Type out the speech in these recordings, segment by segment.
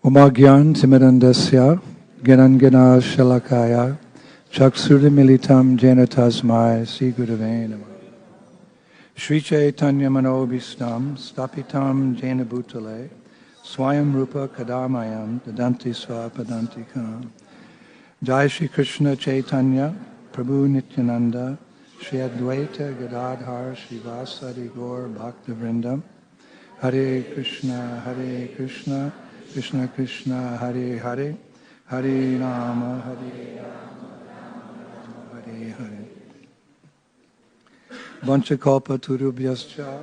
Umagyan timirandasya Ganangana Shalakaya Chaksurimilitam Jena Tasmai Sri Gurave Namah Sri Chaitanya Manobhistam Stapitam Jena Bhutale Swayam Rupa Kadamayam Dadanti Swapadantikam Jai Shri Krishna Chaitanya Prabhu Nityananda Shri Advaita Gadadhar Srivasadi Gaur Bhaktavrindam Hare Krishna Krishna Krishna Hare Hare Hare Rama Hare Hare Hare Vanchakalpa Turubhyascha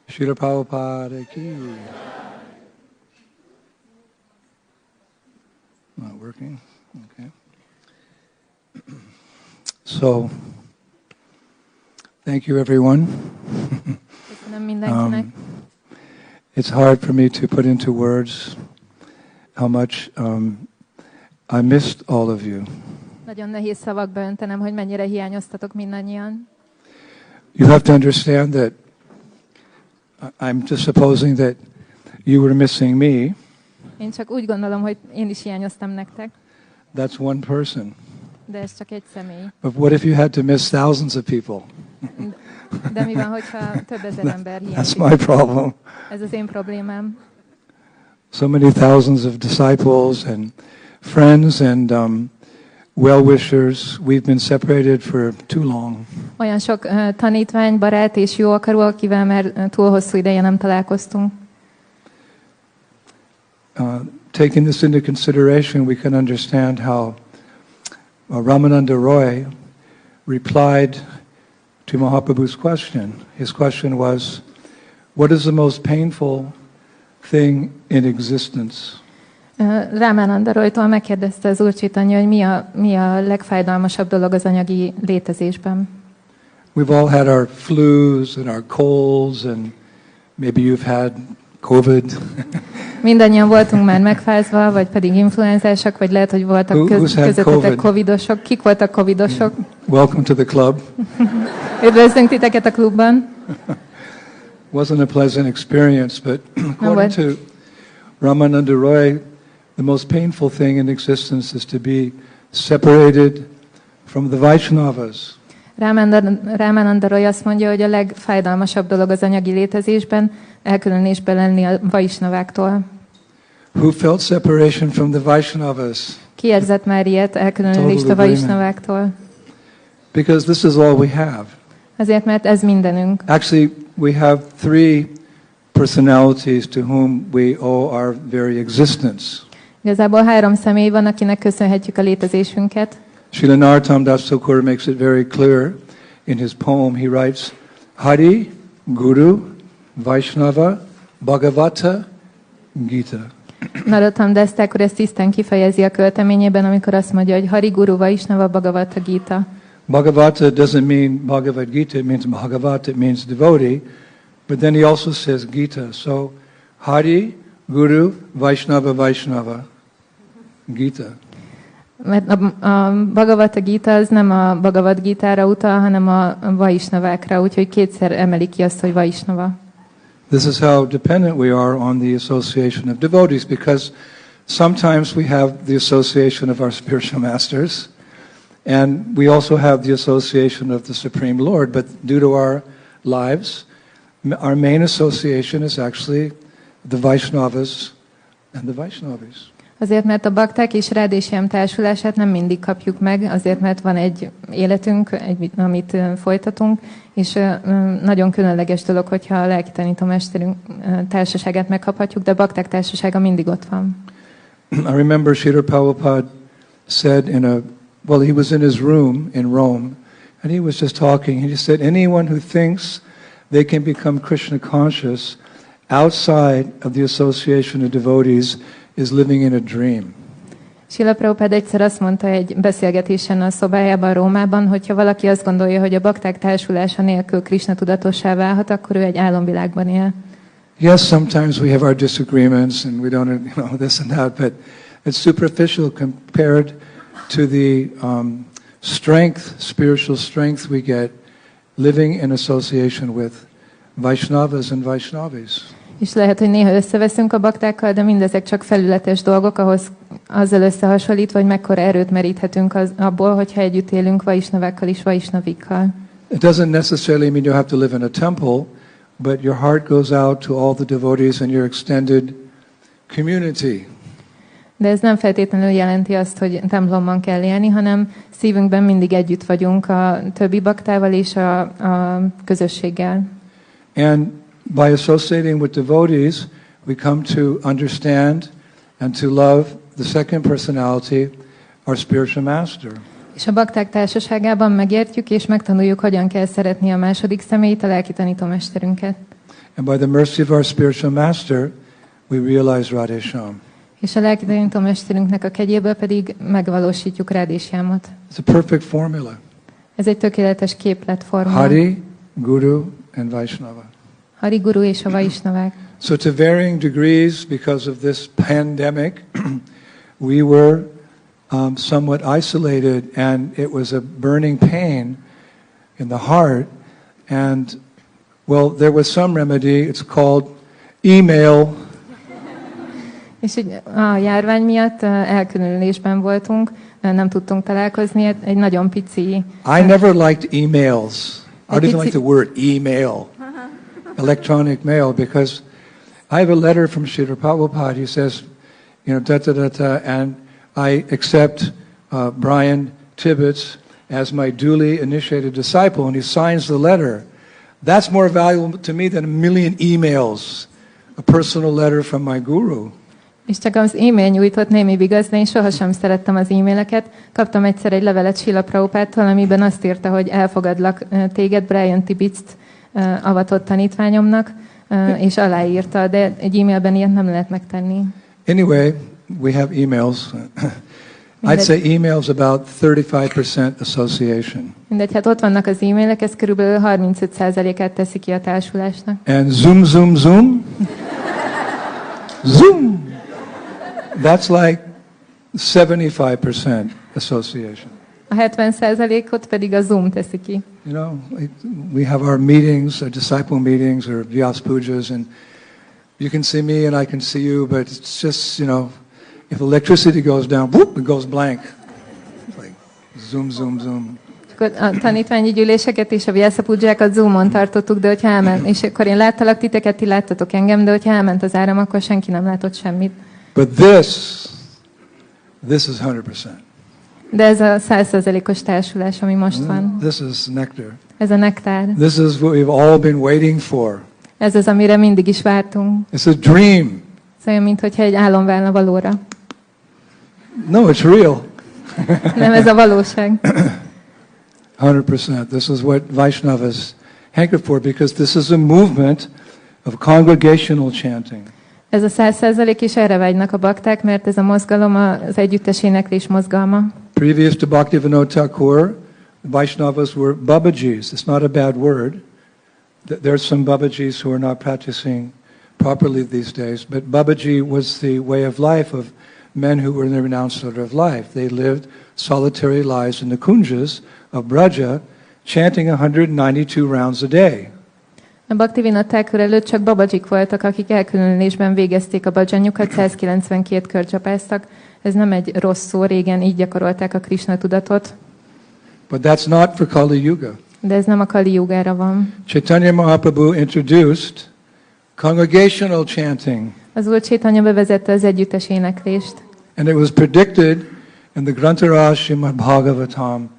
Srila Prabhupada ki. Not working? Okay. So, thank you everyone. It's hard for me to put into words how much I missed all of you. Nagyon nehéz szavakba öntenem, hogy mennyire hiányoztatok mindannyian. You have to understand that I'm just supposing that you were missing me. Én csak úgy gondolom, hogy én is hiányoztam nektek. That's one person. De ez csak egy személy. But what if you had to miss thousands of people? De mi van, hogyha több ezer ember hiányzik? That's my problem. Ez az én problémám. So many thousands of disciples and friends and well-wishers, we've been separated for too long. Olyan sok tanítvány, barát és jó akaró, akivel már túl hosszú ideje nem találkoztunk. Taking this into consideration, we can understand how Ramananda Roy replied to Mahaprabhu's question. His question was, what is the most painful thing in existence? Ramananda Roytól megkérdezte az Úr Chaitanya, hogy mi a legfájdalmasabb dolog az anyagi létezésben. We've all had our flus and our colds, and maybe you've had COVID. Mindannyian voltunk már megfázva, vagy pedig influenzásak, vagy lehet, hogy voltak közöttetek covidosok. Kik voltak covidosok? Welcome to the club. Üdvözlünk titeket a klubban. Wasn't a pleasant experience, but according to Ramananda Roy, the most painful thing in existence is to be separated from the Vaishnavas. Ramananda Roy azt mondja, hogy a legfájdalmasabb dolog az anyagi létezésben elkülönésben lenni a Vaishnaváktól. Who felt separation from the Vaishnavas? Ki érzett már ilyet, elkülönülést a Vaishnaváktól? Because this is all we have. Azért, mert ez mindenünk. Actually, we have three personalities to whom we owe our very existence. Igazából 3 személy van, akinek köszönhetjük a létezésünket. Srila Narottam Das Thakur makes it very clear in his poem. He writes, Hari, Guru, Vaishnava, Bhagavata, Gita. Narottam Das Thakur ezt tisztán kifejezi a költeményében, amikor azt mondja, hogy Hari, Guru, Vaishnava, Bhagavata, Gita. Bhagavata doesn't mean Bhagavad Gita, it means Bhagavata, it means devotee. But then he also says Gita. So, Hari, Guru, Vaishnava, Vaishnava, Gita. Mert a Bhagavata Gita az nem a Bhagavad Gitára utal, hanem a Vaishnavákra, úgyhogy kétszer emeli ki azt, hogy Vaishnava. This is how dependent we are on the association of devotees, because sometimes we have the association of our spiritual masters, and we also have the association of the Supreme Lord, but due to our lives, our main association is actually the Vaishnavas and the Vaishnavis. Azért, mert a bakták és Rádésjám társulását nem mindig kapjuk meg, azért, mert van egy életünk, amit folytatunk, és nagyon különleges dolog, hogyha a lelki tanítómesterünk társaságát megkaphatjuk, de a bakták társasága mindig ott van. I remember Srila Prabhupada said he was in his room in Rome, and he was just talking, and he said, anyone who thinks they can become Krishna conscious outside of the association of devotees is living in a dream. Srila Prabhupada egyszer azt mondta egy beszélgetésen a szobájában Rómában, hogyha valaki azt gondolja, hogy a bakták társulása nélkül Krishna tudatossá válhat, akkor ő egy álomvilágban él. Yes, sometimes we have our disagreements and we don't, this and that, but it's superficial compared to the strength, spiritual strength we get living in association with Vaishnavas and Vaishnavis. És lehet, hogy néha összeveszünk a baktákkal, de mindezek csak felületes dolgok, ahhoz azzal összehasonlítva, hogy mekkora erőt meríthetünk abból, hogyha együtt élünk vaisnavákkal és vaisnavikkal. It doesn't necessarily mean you have to live in a temple, but your heart goes out to all the devotees in your extended community. De ez nem feltétlenül jelenti azt, hogy templomban kell élni, hanem szívünkben mindig együtt vagyunk a többi baktával és a közösséggel. And by associating with devotees, we come to understand and to love the second personality, our spiritual master. És a bakták társaságában megértjük és megtanuljuk, hogyan kell szeretni a második személyt, a lelki tanítómesterünket. And by the mercy of our spiritual master, we realize Radhe Shyam. És a lelki tanítómesterünknek a kegyéből pedig megvalósítjuk Radhe Shyamot. It's a perfect formula. Ez egy tökéletes képletforma. Hari, Guru, and Vaishnava. Hari, Guru és a Vaisnavák. So to varying degrees, because of this pandemic, we were somewhat isolated, and it was a burning pain in the heart. And, well, there was some remedy. It's called email. És így a járvány miatt elkülönülésben voltunk, nem tudtunk találkozni, egy nagyon pici... I never liked emails. I don't even like the word email, electronic mail, because I have a letter from Srila Prabhupada. He says, you know, and I accept Brian Tibbetts as my duly initiated disciple, and he signs the letter. That's more valuable to me than a million emails, a personal letter from my guru. És csak az e-mail nyújtott némi vigasz, de én sohasem szerettem az e-maileket. Kaptam egyszer egy levelet Srila Prabhupádtól, amiben azt írta, hogy elfogadlak téged, Brian Tibbetts avatott tanítványomnak, és aláírta, de egy e-mailben ilyet nem lehet megtenni. Anyway, we have emails. I'd say emails about 35% association. Mindegy, hát ott vannak az e-mailek, ez körülbelül 35%-át teszi ki a társulásnak. And zoom, zoom, zoom. Zoom. That's like 75% association. A 70%-ot pedig a Zoom teszi ki. You know, we have our meetings, our disciple meetings, or Vyas pujas, and you can see me and I can see you, but it's just, you know, if electricity goes down, whoop, it goes blank. It's like zoom, zoom, zoom. A tanítványi gyűléseket és a Vyasa pudzsákat Zoomon tartottuk, de hogyha elment, és akkor én láttalak titeket, ti láttatok engem, de hogyha elment az áram, akkor senki nem látott semmit. But this is 100%. De ez a 100%-os társulás, ami most van. This is nectar. Ez a nektár. This is what we've all been waiting for. Ez az, amire mindig is vártunk. It's a dream. Ez olyan, mintha egy álom válna valóra. No, it's real. Nem, ez a valóság. 100%. This is what Vaishnavas hanker for, because this is a movement of congregational chanting. Ez a 100% is erre vágynak a bakták, mert ez a mozgalom az együttes éneklés mozgalma. Previous to Bhaktivinoda Thakur, the Vaishnavas were Babajis. It's not a bad word. There's some Babajis who are not practicing properly these days, but Babaji was the way of life of men who were in the renounced order of life. They lived solitary lives in the kunjas of Braja, chanting 192 rounds a day. A Bhaktivinoda Thakur előtt csak babajik voltak, akik elkülönülésben végezték a bhajanjukat, 192 kört csapáztak. Ez nem egy rossz szó, régen így gyakorolták a Krishna tudatot. But that's not for Kali Yuga. De ez nem a Kali Yugára van. Chaitanya Mahaprabhu introduced congregational chanting. Az Úr Chaitanya bevezette az együttes éneklést. And it was predicted in the Grantaraj Srimad Bhagavatam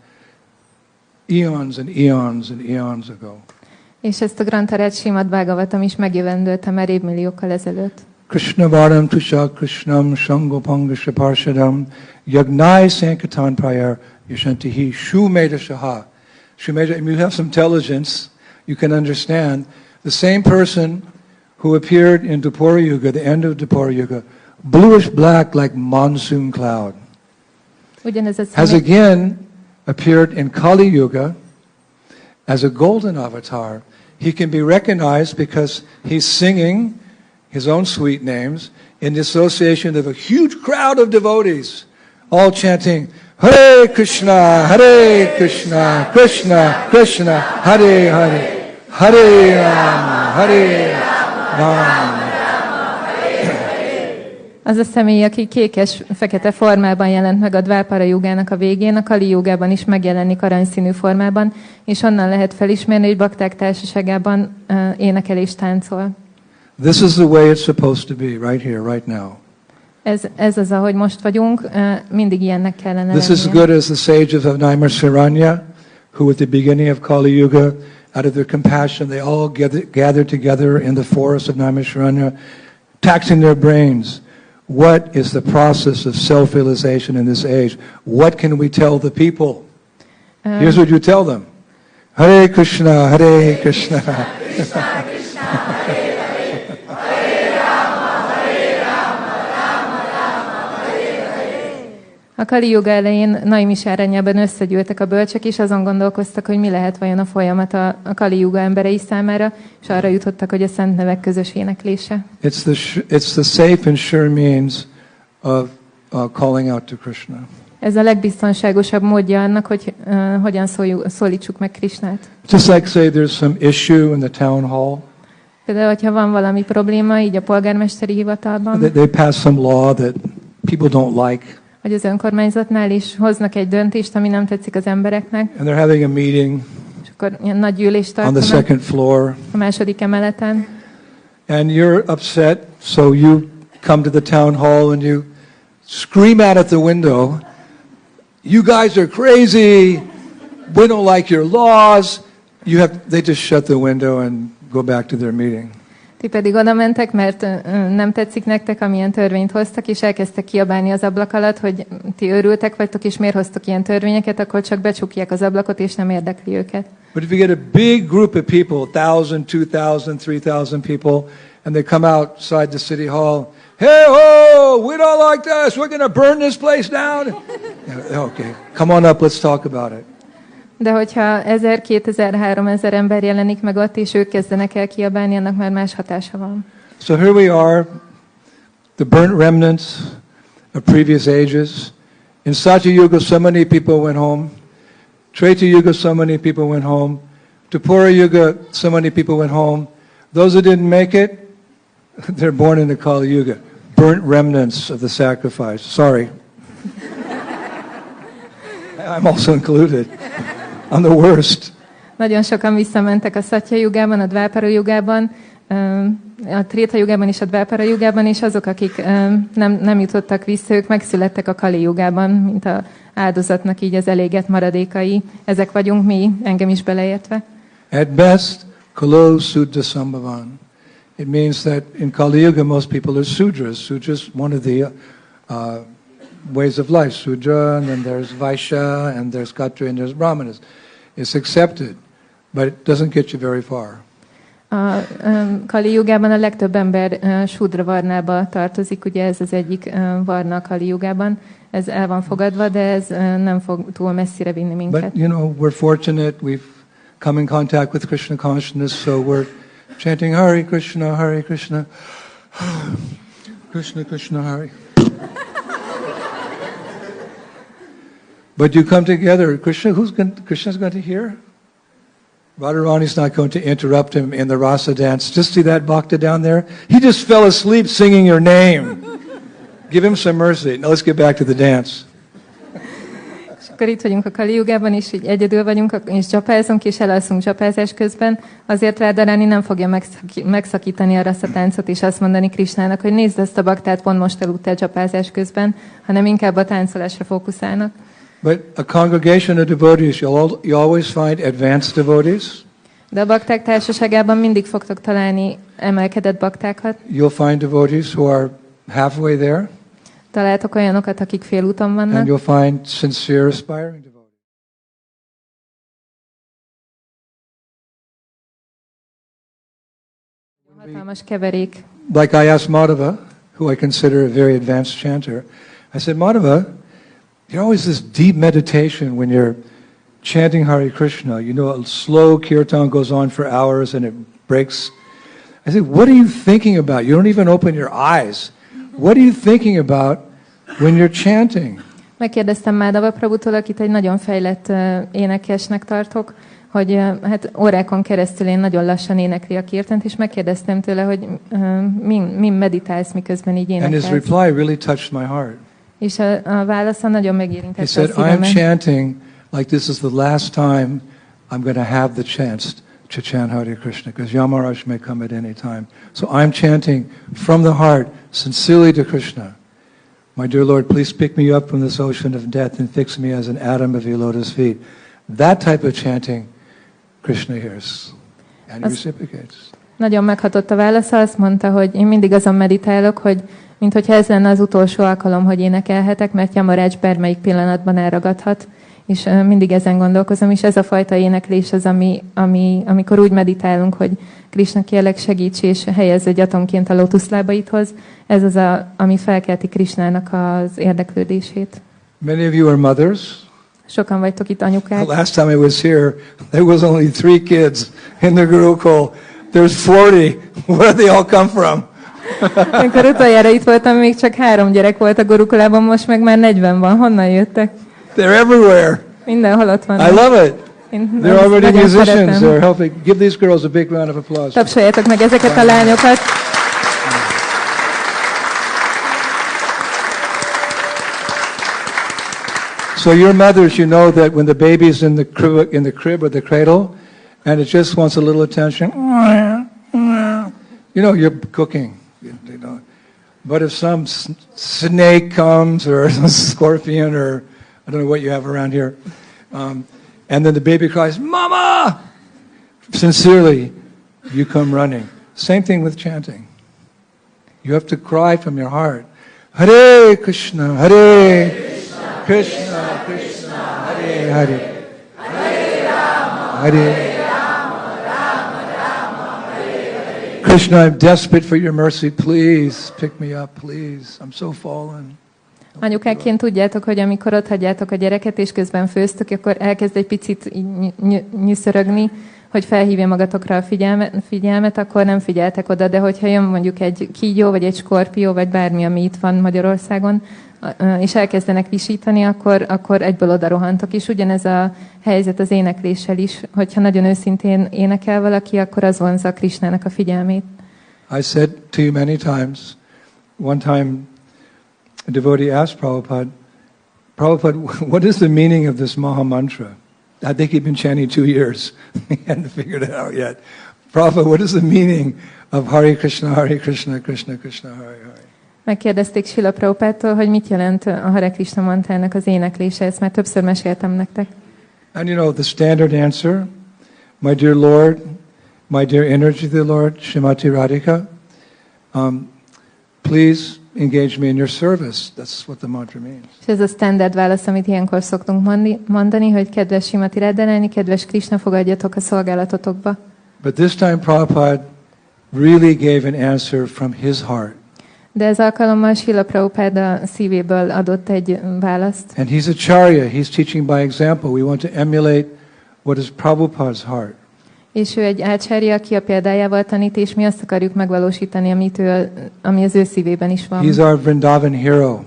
eons and eons and eons ago. És ezt a Grantaraj Srimad Bhagavatam is megjövendőlte már évmilliókkal ezelőtt. Krishnavaram tusha Krishnam Shangopanga Shaparshadam Yagnai Sankatan Prayar Yashantihi Shumeda Shaha. Shumeda, if you have some intelligence, you can understand the same person who appeared in Dwapara Yuga, the end of Dwapara Yuga, bluish black like monsoon cloud, has again appeared in Kali Yuga as a golden avatar. He can be recognized because he's singing his own sweet names in the association of a huge crowd of devotees, all chanting Hare Krishna, Krishna Krishna, Hare Hare, Hare Rama. Az a személy, aki kékes-fekete formában jelent meg a Dvápara júgának a végén, a Kali júgában is megjelenik aranyszínű formában, és onnan lehet felismerni, hogy bakták társaságában énekel és táncol. This is the way it's supposed to be, right here, right now. Ez az, ahogy most vagyunk, mindig ilyennek kellene lennie. This is good as the sages of Naimisharanya, who at the beginning of Kali Yuga, out of their compassion, they all gathered together in the forest of Naimisharanya, taxing their brains. What is the process of self-realization in this age? What can we tell the people? Here's what you tell them. Hare Krishna, Hare Krishna. Krishna Krishna, Hare Hare, Hare Rama, Hare Rama, Rama Rama, Hare Hare. A Kali Yuga elején Naimisharanyában összegyűltek a bölcsek, és azon gondolkoztak, hogy mi lehet vajon a folyamat a Kali Yuga emberei számára, és arra jutottak, hogy a szent nevek közös éneklése. It's the safe and sure means of calling out to Krishna. Ez a legbiztonságosabb módja annak, hogy hogyan szólítsuk meg Krisnát. Just like say there's some issue in the town hall. Például, hogyha van valami probléma így a polgármesteri hivatalban, They pass some law that people don't like. vagy az önkormányzatnál is hoznak egy döntést, ami nem tetszik az embereknek, And they're having a meeting és akkor ilyen nagy gyűlést on the tartanak second floor. a második emeleten, And you're upset, so you come to the town hall and you scream out at the window, "You guys are crazy! We don't like your laws!" They just shut the window and go back to their meeting. ti pedig oda mentek, mert nem tetszik nektek, amilyen törvényt hoztak, és elkezdtek kiabálni az ablak alatt, hogy ti őrültek vagytok, és miért hoztok ilyen törvényeket, akkor csak becsukják az ablakot, és nem érdekli őket. But if you get a big group of people, 1,000, 2,000, 3,000 people, and they come outside the city hall, "Hey ho, we don't like this, we're going to burn this place down." Okay, come on up, let's talk about it. De hogyha 1000, 2000, 3000 ember jelenik meg ott, és ők kezdenek el kiabálni, annak már más hatása van. So here we are, the burnt remnants of previous ages. In Satya Yuga, so many people went home. Treta Yuga, so many people went home. Dwapara Yuga, so many people went home. Those who didn't make it, they're born in the Kali Yuga. Burnt remnants of the sacrifice. Sorry. I'm also included. I'm the worst. Nagyon sokan visszamentek a Satya jugában, a Dvápara jugában, a Tréta jugában és a Dvápara jugában, és azok, akik nem jutottak vissza, ők megszülettek a Kali jugában, mint az áldozatnak így az elégett maradékai. Ezek vagyunk mi, engem is beleértve. At best, Kalo Sudra Sambhavan. It means that in Kali Yuga most people are Sudras. Sudras, one of the ways of life. Sudra, and then there's Vaishya, and there's Katra, and there's Brahmanas. It's accepted, but it doesn't get you very far. A Kali jugában a legtöbb ember Sudra varnába tartozik, ugye ez az egyik varna a Kali jugában. Ez el van fogadva, de ez nem fog túl messzire vinni minket. But, you know, we're fortunate. We've come in contact with Krishna consciousness, so we're chanting Hare Krishna, Hare Krishna, Krishna Krishna, Hare. But you come together. Krishna's going to hear? Radharani's not going to interrupt him in the rasa dance. Just see that bhakta down there? He just fell asleep singing your name. Give him some mercy. Now let's get back to the dance. És akkor itt vagyunk a Kali jugában, és így egyedül vagyunk, és dzsapázunk, és elalszunk dzsapázás közben. Azért Radharani nem fogja megszakítani a raszatáncot, és azt mondani Krishnának, hogy nézd ezt a baktát, pont most eludtál dzsapázás közben, hanem inkább a táncolásra fókuszálnak. But a congregation of devotees, you always find advanced devotees. De a bakták társaságában mindig fogtok találni emelkedett baktákat. You'll find devotees who are halfway there. Találtok olyanokat, akik félúton vannak. And you'll find sincere, aspiring devotees. Hatalmas keverék. Like I asked Madhava, who I consider a very advanced chanter, I said, Madhava, you're always this deep meditation when you're chanting Hare Krishna. You know, a slow kirtan goes on for hours and it breaks. I said, what are you thinking about? You don't even open your eyes. What are you thinking about when you're chanting? Megkérdeztem Mádava Prabhutól, akit egy nagyon fejlett énekesnek tartok, hogy hát órákon keresztül én nagyon lassan énekli a kirtant, és megkérdeztem tőle, hogy min meditálsz, miközben így énekelsz. And his reply really touched my heart. És a válasza nagyon megérintette a szívemet. He said, I'm chanting like this is the last time I'm going to have the chance to chant Hare Krishna, because Yamaraj may come at any time. So I'm chanting from the heart, sincerely to Krishna. My dear Lord, please pick me up from this ocean of death and fix me as an atom of your lotus feet. That type of chanting Krishna hears and reciprocates. Nagyon meghatott a válasza, azt mondta, hogy én mindig azon meditálok, hogy minthogyha ez lenne az utolsó alkalom, hogy énekelhetek, mert Yamaraj bármelyik pillanatban elragadhat, és mindig ezen gondolkozom, és ez a fajta éneklés az, amikor úgy meditálunk, hogy Krishna, kérlek segíts, és helyezz egy atomként a lótuszlábaidhoz, ez az, ami felkelti Krishnának az érdeklődését. Many of you are mothers. Sokan vagytok itt anyukák. The last time I was here, there was only 3 kids in the Gurukul. There's 40. Where do they all come from? Amikor utoljára itt voltam, még csak 3 gyerek volt a Gurukulában, most meg már 40 van. Honnan jöttek? They're everywhere. Mindenhol ott vannak. I love it. They're already musicians. They're helping. Give these girls a big round of applause. Tapsoljátok meg ezeket a lányokat. So your mothers, you know that when the baby's in the crib or the cradle, and it just wants a little attention, you know, you're cooking. You know. But if some snake comes or a scorpion or I don't know what you have around here, and then the baby cries, "Mama!" Sincerely, you come running. Same thing with chanting. You have to cry from your heart. Hare Krishna, Hare Krishna, Krishna Krishna, Hare Hare, Hare Rama, Hare Rama, Rama Rama, Hare Hare. Krishna, I'm desperate for your mercy. Please pick me up, please. I'm so fallen. Anyukákként tudjátok, hogy amikor ott hagyjátok a gyereket, és közben főztök, akkor elkezd egy picit nyüszörögni, hogy felhívja magatokra a figyelmet, akkor nem figyeltek oda, de hogyha jön mondjuk egy kígyó, vagy egy skorpió, vagy bármi, ami itt van Magyarországon, és elkezdenek visítani, akkor egyből oda rohantok. És ugyanez a helyzet az énekléssel is, hogyha nagyon őszintén énekel valaki, akkor az vonzza Krishnának a figyelmét. I said to you many times, one time a devotee asked Prabhupada, what is the meaning of this Maha Mantra? I think he'd been chanting 2 years. He hadn't figured it out yet. Prabhupada, what is the meaning of Hare Krishna, Krishna Krishna, Hare Hare? Megkérdezték Srila Prabhupádtól, hogy mit jelent a Hare Krishna mantrának az éneklése, ezt már többször meséltem nektek. And you know, the standard answer, my dear Lord, my dear energy, the Lord, Srimati Radhika, please engage me in your service. That's what the mantra means. És ez a standard válasz, amit ilyenkor szoktunk mondani, hogy kedves Srimati Radharani, kedves Krishna, fogadjatok a szolgálatotokba. But this time Prabhupada really gave an answer from his heart. De ez alkalommal Srila Prabhupáda szívéből adott egy választ. And he's a charya, he's teaching by example. We want to emulate what is Prabhupada's heart. És ő egy ácsárja, aki a példájával tanít, és mi azt akarjuk megvalósítani, ami az ő szívében is van. He's our Vrindavan hero.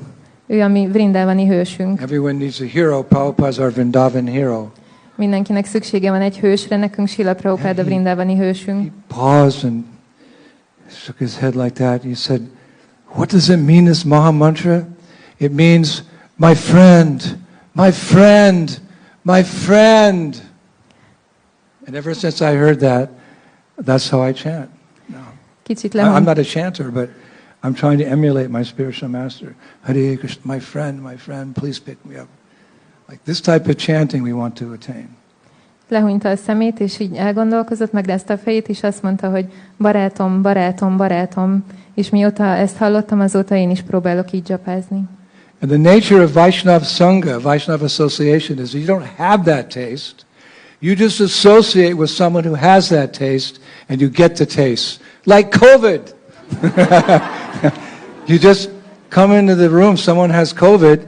Ő a mi vrindavani hősünk. Everyone needs a hero. Prabhupada's our Vrindavan hero. Mindenkinek szüksége van egy hősre, nekünk Srila Prabhupada a vrindavani hősünk. He paused and shook his head like that. He said, what does it mean, this Maha Mantra? It means, my friend, my friend, my friend. And ever since I heard that, that's how I chant. No. I'm not a chanter, but I'm trying to emulate my spiritual master. Hare Krishna, my friend, please pick me up. Like this type of chanting we want to attain. Lehúnyta a szemét, és így elgondolkozott, megrázta a fejét, és azt mondta, hogy barátom, barátom, barátom. És mióta ezt hallottam, azóta én is próbálok így japázni. And the nature of Vaishnava Sangha, Vaishnava Association, is you don't have that taste. You just associate with someone who has that taste, and you get the taste. Like COVID. You just come into the room, someone has COVID,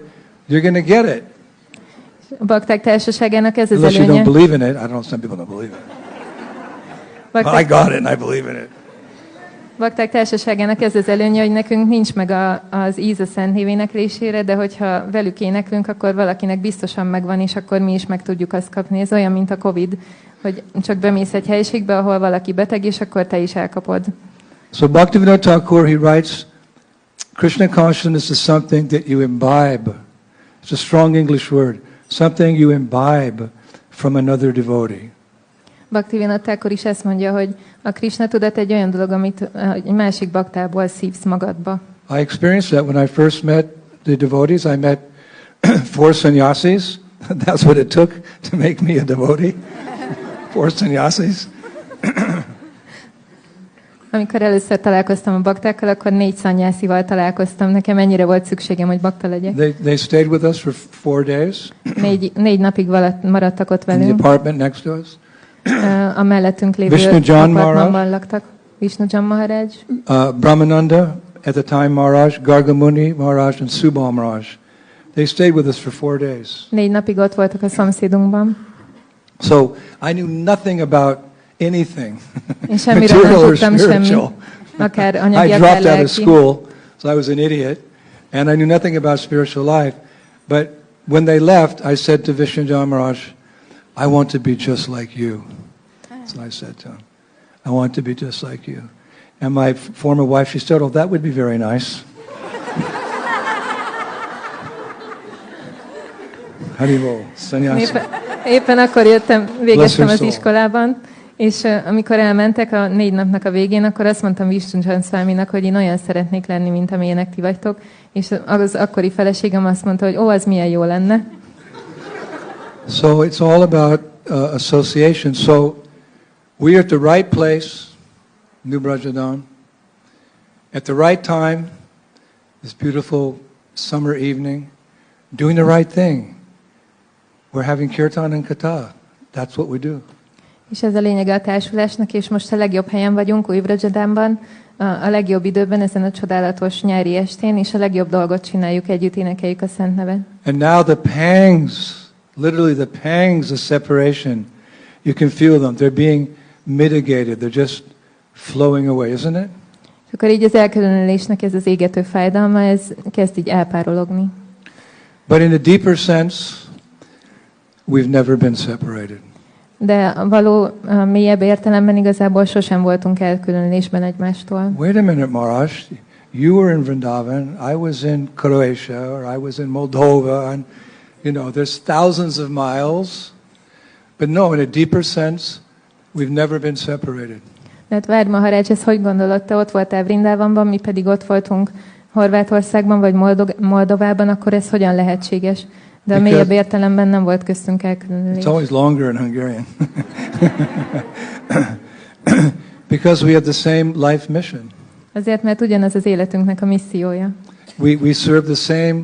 you're going to get it. A bakták társaságának ez az Unless előnye. you don't believe in it. I don't know, some people don't believe it. But I got it and I believe in it. Bakták társaságának ez az előnye, hogy nekünk nincs meg az íz a szent név éneklésére, de hogyha velük éneklünk, akkor valakinek biztosan megvan, és akkor mi is meg tudjuk azt kapni. Ez olyan, mint a Covid, hogy csak bemész egy helyiségbe, ahol valaki beteg, és akkor te is elkapod. So Bhaktivinoda Thakur, he writes, Krishna consciousness is something that you imbibe. It's a strong English word. Something you imbibe from another devotee. Bhaktivinoda Thakur is ezt mondja, hogy a Krishna tudat egy olyan dolog, amit egy másik baktából szívsz magadba. I experienced that when I first met the devotees. I met 4 sannyasis. That's what it took to make me a devotee. 4 sannyasis. Amikor először találkoztam a baktákkal, akkor 4 szannyászival találkoztam. Nekem ennyire volt szükségem, hogy bakta legyek. They stayed with us for 4 days. 4 napig maradtak ott velünk. In the apartment next to us. A mellettünk lévő apartmanban laktak. Vishnu Maharaj. Brahmananda, at the time Maharaj, Gargamuni Maharaj and Subal Maharaj. They stayed with us for 4 days. 4 napig ott voltak a szomszédunkban. So I knew nothing about anything. Én semmiről nem tudtam semmit, akár anyagi, I akár dropped out of lelki. school, so I was an idiot, and I knew nothing about spiritual life. But when they left, I said to Vishnu Maharaj, I want to be just like you. So I said to him, I want to be just like you. And my former wife, she said, oh, that would be very nice. Haribol, sannyasi. Éppen akkor végeztem az iskolában, és amikor elmentek a 4 napnak a végén, akkor azt mondtam Vishnu Swaminak, hogy én olyan szeretnék lenni, mint amilyenek ti vagytok, és az akkori feleségem azt mondta, hogy az milyen jó lenne. So it's all about association. So we are at the right place, New Brajadan, at the right time, this beautiful summer evening, doing the right thing. We're having kirtan and katha. That's what we do. És ez a lényege a társulásnak, és most a legjobb helyen vagyunk, Új Brajadanban, a legjobb időben, ezen a csodálatos nyári estén, és a legjobb dolgot csináljuk együtt, énekeljük a Szent Nevet. And now the pangs, literally the pangs of separation, you can feel them. They're being mitigated. They're just flowing away, isn't it? És akkor így az elkülönülésnek ez az égető fájdalma, ez kezd így elpárologni. But in a deeper sense, we've never been separated. De a való mélyebb értelemben igazából sosem voltunk elkülönülésben egymástól. Wait a minute, Maharaj. You were in Vrindavan, I was in Croatia, or I was in Moldova, and there's thousands of miles. But no, in a deeper sense, we've never been separated. Hát várj, Maharaj, ezt hogy gondolod? Te ott voltál Vrindavanban, mi pedig ott voltunk Horvátországban, vagy Moldovában, akkor ez hogyan lehetséges? De a mélyebb értelemben nem volt köztünk elkülönülés. It's always longer in Hungarian. Because we have the same life mission. Azért, mert ugyanaz az életünknek a missziója. We serve the same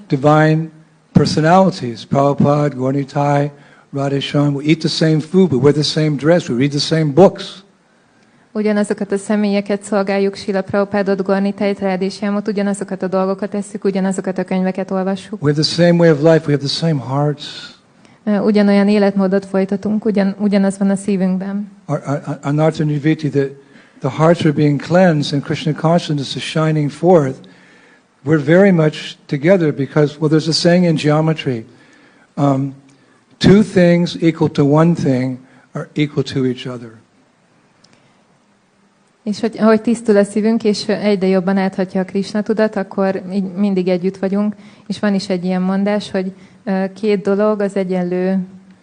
divine personalities. Prabhupada, Gaura-Nitai, Radheshyam. We eat the same food, we wear the same dress, we read the same books. Ugyanazokat a személyeket szolgáljuk, Srila Prabhupádot, Gaura-Nitait, Radheshyamot, ugyanazokat a dolgokat tesszük, ugyanazokat a könyveket olvassuk. We have the same way of life, we have the same hearts. Ugyanolyan életmódot folytatunk, ugyanaz van a szívünkben. Anartha Niviti, the hearts are being cleansed and Krishna consciousness is shining forth. We're very much together because, well, there's a saying in geometry, 2 things equal to 1 thing are equal to each other. És ahogy tisztul a szívünk, és egyre jobban áthatja a Krisna tudat, akkor így mindig együtt vagyunk. És van is egy ilyen mondás, hogy 2 dolog az egyenlő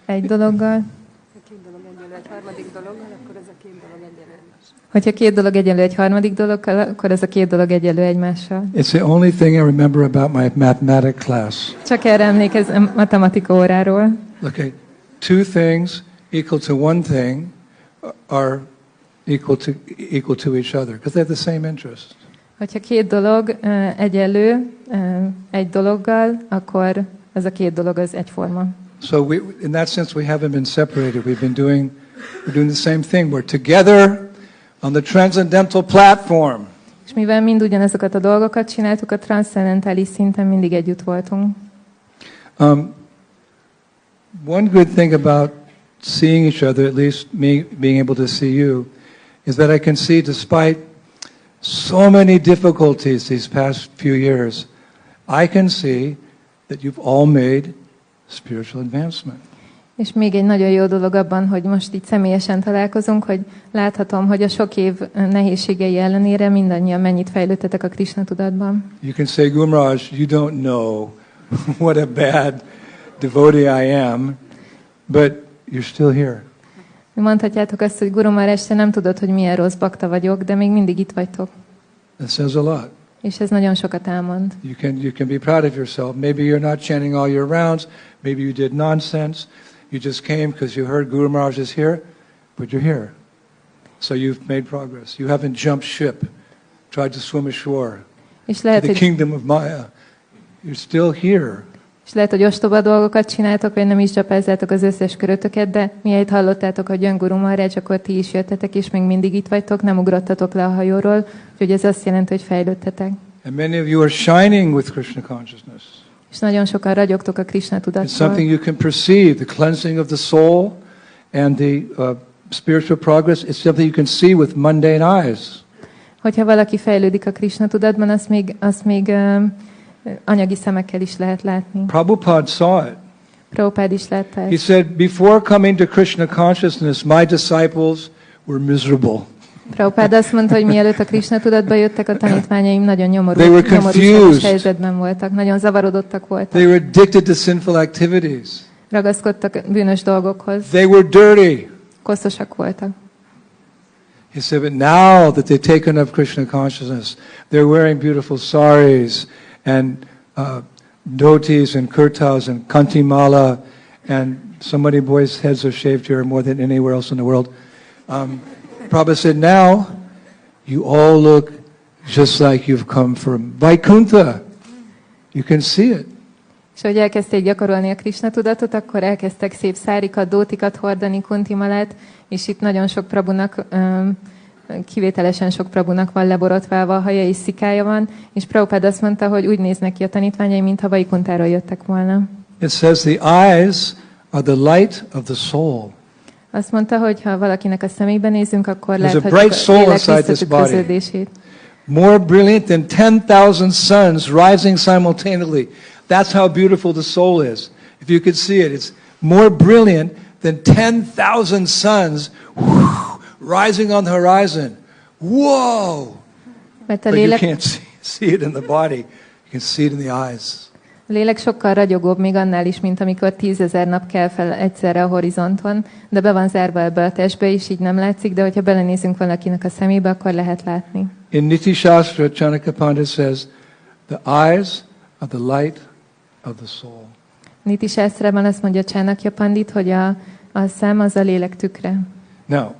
egy dologgal. Ha 2 dolog egyenlő egy harmadik dologgal, akkor ez a 2 dolog egyenlő egymással. Hogyha 2 dolog egyenlő egy harmadik dologgal, akkor ez a 2 dolog egyenlő egymással. It's the only thing I remember about my mathematics class. Csak erre emlékezem matematika óráról. Okay, 2 things equal to 1 thing are equal to each other because they have the same interest. Hogyha 2 dolog egyenlő egy dologgal, akkor ez a 2 dolog az egyforma. So in that sense, we haven't been separated. We're doing the same thing. We're together on the transcendental platform. És mivel mind ugyanazokat a dolgokat csináltuk, a transzcendentális szinten mindig együtt voltunk. One good thing about seeing each other, at least me being able to see you, is that I can see despite so many difficulties these past few years, I can see that you've all made spiritual advancement. És még egy nagyon jó dolog abban, hogy most így személyesen találkozunk, hogy láthatom, hogy a sok év nehézségei ellenére mindannyian mennyit fejlődtetek a Krishna tudatban. You can say, Guru Maharaj, you don't know what a bad devotee I am, but you're still here. Mondhatjátok azt, hogy Guru Maharaj, te nem tudod, hogy milyen rossz bakta vagyok, de még mindig itt vagytok. That says a lot. És ez nagyon sokat elmond. You can be proud of yourself. Maybe you're not chanting all your rounds. Maybe you did nonsense. You just came because you heard Guru Maharaj is here, but you're here. So you've made progress. You haven't jumped ship, tried to swim ashore És lehet, to the kingdom of Maya. You're still here. És lehet, hogy ostoba dolgokat csináltok, vagy nem is csapázzátok az összes körötöket, de mihelyt hallottátok, hogy jön Guru Maharaj, akkor ti is jöttetek, és még mindig itt vagytok, nem ugrottatok le a hajóról, úgyhogy ez azt jelenti, hogy fejlődtetek. And many of you are shining with Krishna consciousness. És nagyon sokan ragyogtok a Krishna It's tudattól. something you can perceive, the cleansing of the soul and the spiritual progress. It's something you can see with mundane eyes. Hogyha valaki fejlődik a Krishna tudatban, azt még anyagi szemekkel is lehet látni. Prabhupada saw it. Prabhupád is látta He ezt. said, before coming to Krishna consciousness, my disciples were miserable. Prabhupád azt mondta, hogy mielőtt a Krishna tudatba jöttek, a tanítványaim nagyon confused. helyzetben voltak, nagyon zavarodottak voltak. They were addicted to sinful activities. Ragaszkodtak bűnös dolgokhoz, They were dirty. koszosak voltak. He said, but now that they've taken up Krishna consciousness, they're wearing beautiful saris and dhotis and kurtas and kantimala, and so many boys' heads are shaved here more than anywhere else in the world. Prabhupada said, now you all look just like you've come from Vaikuntha. You can see it. És hogy elkezdték gyakorolni a Krishna tudatot, akkor elkezdtek szép szárikat, dótikat hordani, kuntimalát, és itt nagyon sok prabhunak, kivételesen sok prabhunak van leborotválva a haja és szikája van, és Prabhupád azt mondta, hogy úgy néznek ki a tanítványai, mintha Vaikuntáról jöttek volna. It says the eyes are the light of the soul. Azt mondta, hogy ha valakinek a szemébe nézünk, akkor There's a láthatjuk bright a soul lélek inside this visszatükröződését. More brilliant than 10,000 suns rising simultaneously. That's how beautiful the soul is. If you could see it, it's more brilliant than 10,000 suns rising on the horizon. Whoa! Mert a But you lélek, can't see it in the body. You can see it in the eyes. a lélek sokkal ragyogóbb még annál is, mint amikor 10,000 nap kell fel egyszerre a horizonton, de be van zárva ebbe a testbe, és így nem látszik, de hogyha belenézünk valakinek a szemébe, akkor lehet látni. In Niti Shastra, Chanakya Pandit says, the eyes are the light of the soul. Niti Sásztrában azt mondja Chanakya Pandit, hogy a szem az a lélek tükre. Now,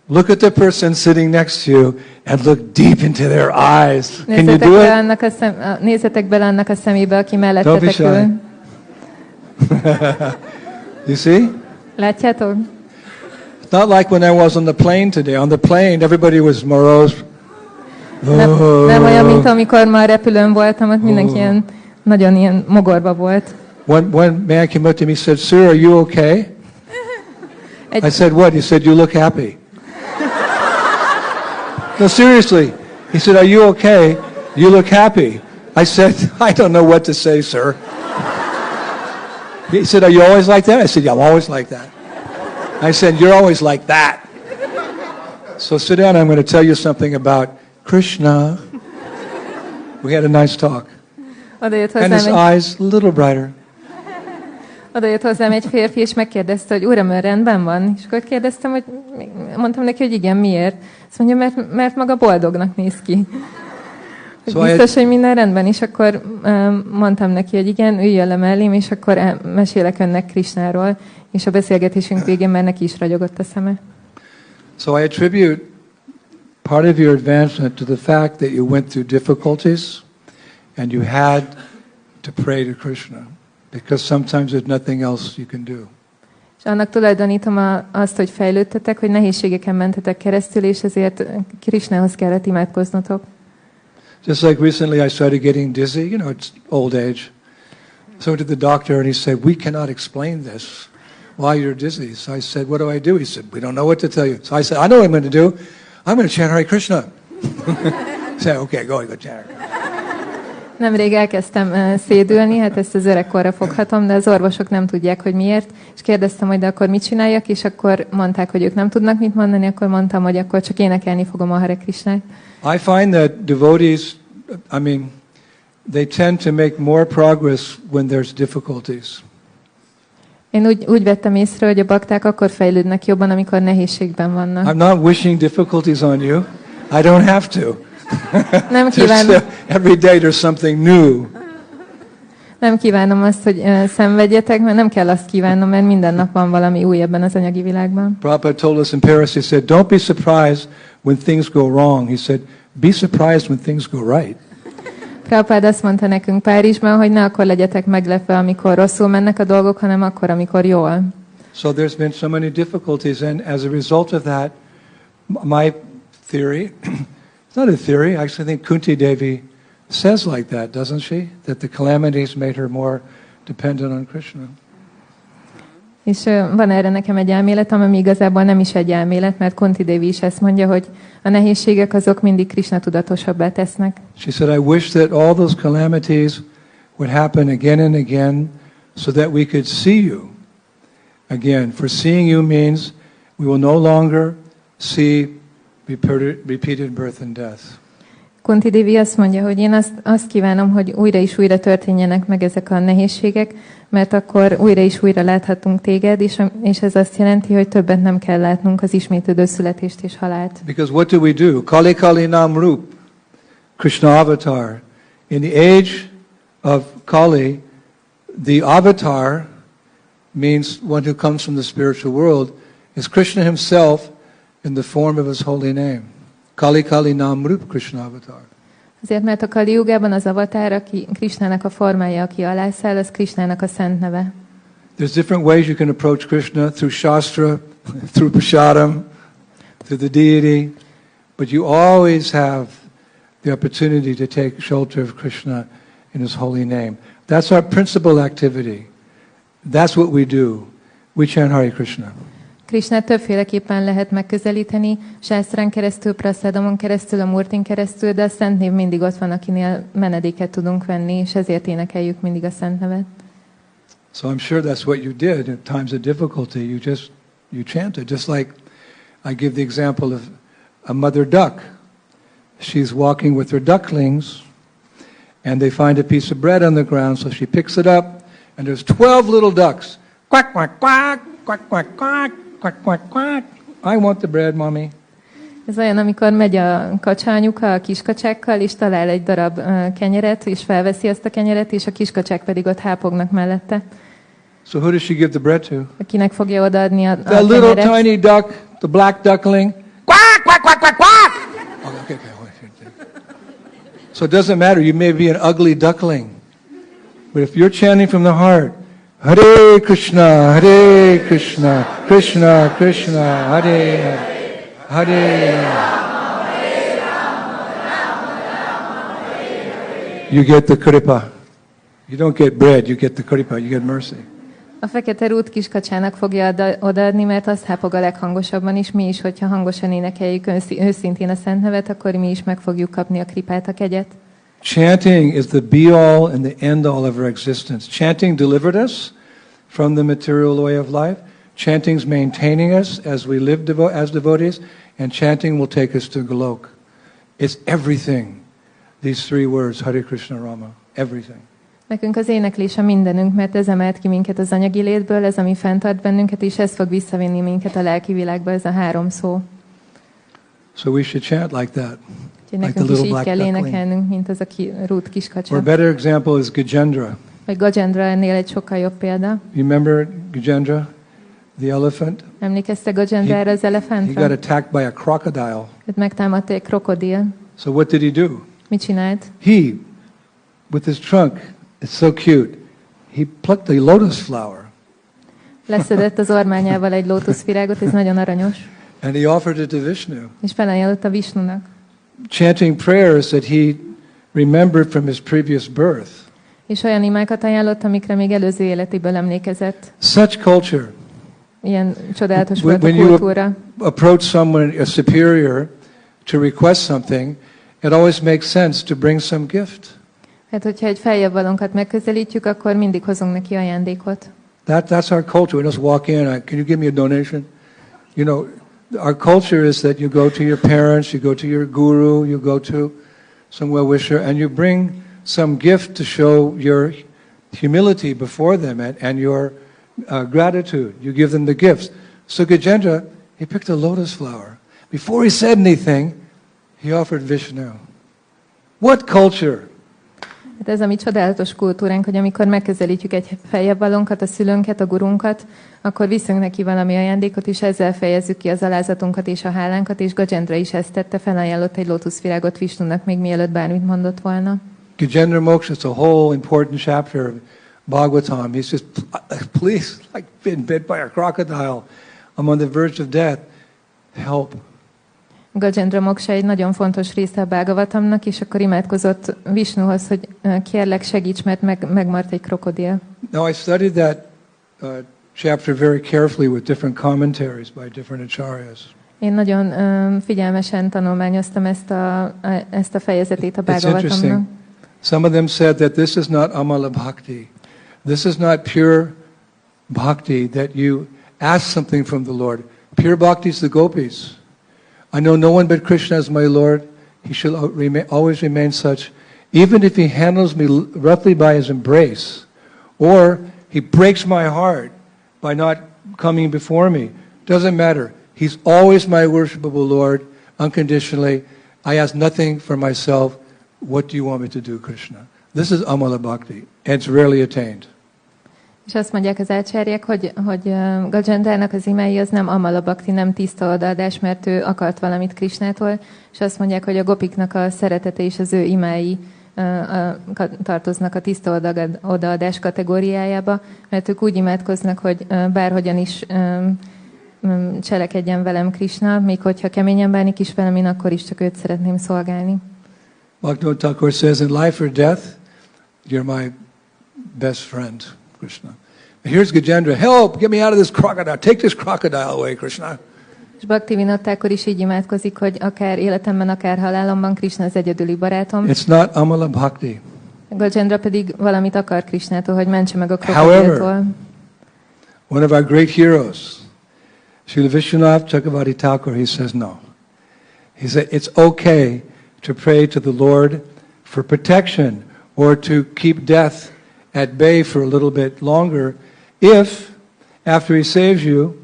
look at the person sitting next to you and look deep into their eyes. Can you do it? Nézzetek bele annak a szemébe, aki mellettetek ül. You see? Látjátok? It's not like when I was on the plane today. On the plane, everybody was morose. Nem olyan, mint amikor ma a repülőn voltam, ott mindenki ilyen, nagyon ilyen mogorba volt. One man came up to me and said, "Sir, are you okay?" I said, "What?" He said, "You look happy." No, seriously. He said, "Are you okay? You look happy." I said, "I don't know what to say, sir." He said, "Are you always like that?" I said, "Yeah, I'm always like that." I said, "You're always like that." So sit down. I'm going to tell you something about Krishna. We had a nice talk. And his eyes a little brighter. Oda jött hozzám egy férfi, és megkérdezte, hogy uram, ön rendben van? És akkor kérdeztem, hogy mondtam neki, hogy igen, miért? Azt mondja, mert maga boldognak néz ki. Biztos, hogy minden rendben, és akkor mondtam neki, hogy igen, üljön le mellém, és akkor mesélek önnek Krishnáról, és a beszélgetésünk végén már neki is ragyogott a szeme. So I attribute part of your advancement to the fact that you went through difficulties and you had to pray to Krishna, because sometimes there's nothing else you can do. És annak tulajdonítom azt, hogy fejlődtetek, hogy nehézségeken mentetek keresztül, és ezért Krishnához kellett imádkoznotok. Just like recently I started getting dizzy, you know, it's old age. So I went to the doctor and he said, "We cannot explain this, why you're dizzy." So I said, "What do I do?" He said, "We don't know what to tell you." So I said, "I know what I'm going to do. I'm going to chant Hare Krishna." Say, okay, go Jack. Nemrég elkezdtem szédülni, hát ezt az öregkorra foghatom, de az orvosok nem tudják, hogy miért, és kérdeztem, hogy de akkor mit csináljak, és akkor mondták, hogy ők nem tudnak mit mondani, akkor mondtam, hogy akkor csak énekelni fogom a Hare Krisnát. I find that devotees, they tend to make more progress when there's difficulties. Én úgy vettem észre, hogy a bakták akkor fejlődnek jobban, amikor nehézségben vannak. I'm not wishing difficulties on you. I don't have to. Nem kívánom. Every day there's something new. Nem kívánom azt, hogy szenvedjetek, mert nem kell azt kívánnom, mert minden nap van valami új ebben az anyagi világban. Prabhupada told us in Paris, he said, don't be surprised when things go wrong. He said, be surprised when things go right. Prabhupada azt mondta nekünk Párizsban, hogy ne akkor legyetek meglepve, amikor rosszul mennek a dolgok, hanem akkor, amikor jól. So there's been so many difficulties, and as a result of that, my theory, it's not a theory, I actually think Kunti Devi says like that, doesn't she? That the calamities made her more dependent on Krishna. És van erre nekem egy elméletem, ami igazából nem is egy elmélet, mert Kunti Devi is ezt mondja, hogy a nehézségek azok mindig Krishna tudatosabbá tesznek. She said, I wish that all those calamities would happen again and again so that we could see you again. For seeing you means we will no longer see repeated birth and death. Kunti Devi azt mondja, hogy én azt kívánom, hogy újra és újra történjenek meg ezek a nehézségek, mert akkor újra és újra láthatunk téged, és ez azt jelenti, hogy többet nem kell látnunk az ismétlődő születést és halált. Because what do we do? Kali Kali Nam Rup, Krishna avatar. In the age of Kali, the avatar means one who comes from the spiritual world, is Krishna himself in the form of his holy name. Kali Kali Nam Rup Krishna avatar. Azért, mert a Kali Jugában az avatar, aki Krishnának a formája, aki alászáll, az Krishnának a szent neve. There's different ways you can approach Krishna, through Shastra, through Prasadam, through the deity, but you always have the opportunity to take shelter of Krishna in his holy name. That's our principal activity. That's what we do. We chant Hare Krishna. Krishnát többféleképpen lehet megközelíteni, Sásztrán keresztül, Prasadamon keresztül, a Murtin keresztül, de a Szent Név mindig ott van, akinél menedéket tudunk venni, és ezért énekeljük mindig a Szent Nevet. So I'm sure that's what you did in times of difficulty. You chanted, just like I give the example of a mother duck. She's walking with her ducklings, and they find a piece of bread on the ground, so she picks it up, and there's 12 little ducks. Quack, quack, quack, quack, quack, quack. Quack, quack, quack. I want the bread, mommy. Ez olyan, amikor megy a kacsányuka a kiskacsákkal, és talál egy darab kenyeret, és felveszi azt a kenyeret, és a kiskacsák pedig ott hápognak mellette. So who does she give the bread to? Akinek fogja odaadni a the kenyeret? Little tiny duck, the black duckling. Quack, quack, quack, quack, quack. Okay. So it doesn't matter. You may be an ugly duckling, but if you're chanting from the heart, Hare Krishna, Krishna Krishna, Hare Hare, Hare Rama, you get the kripa. You don't get bread, you get the kripa, you get mercy. A fekete rút kiskacsának fogja odaadni, mert azt hápog a leghangosabban is. Mi is, hogyha hangosan énekeljük őszintén a Szent Nevet, akkor mi is meg fogjuk kapni a kripát, a kegyet. Chanting is the be-all and the end-all of our existence. Chanting delivered us from the material way of life. Chanting's maintaining us as we live as devotees, and chanting will take us to Golok. It's everything. These three words, Hare Krishna Rama, everything. Nekünk az éneklés a mindenünk, mert ez emelt ki minket az anyagi létből, ez ami fenntart bennünket, és ez fog visszavinni minket a lelki világba, ez a három szó. So we should chant like that. Úgyhogy nekünk is így kell énekelnünk, mint az a rút kiskacsa. Or a better example is Gajendra. Vagy Gajendra ennél egy sokkal jobb példa. You remember Gajendra, the elephant? Emlékeztek Gajendrára, az elefántra? He got attacked by a crocodile. Őt megtámadta egy krokodil. So what did he do? Mit csinált? He, with his trunk, it's so cute, he plucked the lotus flower. Leszedett az ormányával egy lótuszvirágot, ez nagyon aranyos. And he offered it to Vishnu. És felajánlotta Vishnunak. Chanting prayers that he remembered from his previous birth. És olyan imákat ajánlott, amikre még előző életéből emlékezett. Such culture. Ilyen csodálatos volt a kultúra. When you approach someone, a superior, to request something, it always makes sense to bring some gift. Hát, hogyha egy feljebb valónkat megközelítjük, akkor mindig hozunk neki ajándékot. That's our culture. We just walk in, can you give me a donation? You know, our culture is that you go to your parents, you go to your guru, you go to some well-wisher, and you bring some gift to show your humility before them and your gratitude. You give them the gifts. So Gajendra, he picked a lotus flower. Before he said anything, he offered Vishnu. What culture? Hát ez a mi csodálatos kultúránk, hogy amikor megközelítjük egy feljebb valónkat, a szülőnket, a gurunkat, akkor viszünk neki valami ajándékot, és ezzel fejezzük ki az alázatunkat és a hálánkat, és Gajendra is ezt tette, felajánlott egy lótuszvirágot Vishnunak, még mielőtt bármit mondott volna. Gajendra Moksha is a whole important chapter of Bhagavatam. He's just, please, like been bit by a crocodile. I'm on the verge of death. Help. Gajendra Moksha egy nagyon fontos része a Bhagavatamnak, és akkor imádkozott Vishnuhoz, hogy kérlek segíts, mert megmart egy krokodil. Now I studied that chapter very carefully with different commentaries by different acharyas. Én nagyon figyelmesen tanulmányoztam ezt a fejezetét a Bhagavatamnak. Some of them said that this is not amala bhakti. This is not pure bhakti that you ask something from the Lord. Pure bhakti is the gopis. I know no one but Krishna is my Lord. He shall always remain such. Even if he handles me roughly by his embrace, or he breaks my heart by not coming before me, doesn't matter. He's always my worshipable Lord, unconditionally. I ask nothing for myself. What do you want me to do, Krishna? This is amala bhakti. It's rarely attained. És azt mondják az ácsárják, hogy Gajendrának az imái az nem amala bhakti, nem tiszta odaadás, mert ő akart valamit Krishnától, és azt mondják, hogy a gopiknak a szeretete és az ő imái tartoznak a tiszta odaadás kategóriájába, mert ők úgy imádkoznak, hogy bárhogyan is cselekedjen velem Krishna, még hogyha keményen bánik is velem, én akkor is csak őt szeretném szolgálni. Bhaktivinoda Thakur says, in life or death, you're my best friend, Krishna. Here's Gajendra, help, get me out of this crocodile, take this crocodile away, Krishna. És Bhaktivinoda Thakur is így imádkozik, hogy akár életemben, akár halálomban Krishna az egyedüli barátom. It's not amala bhakti. Gajendra pedig valamit akar Krishnától, hogy mentse meg a krokodiltól. One of our great heroes, Srila Vishwanath Chakravarti Thakur, he says no. He said it's okay to pray to the Lord for protection or to keep death at bay for a little bit longer if, after he saves you,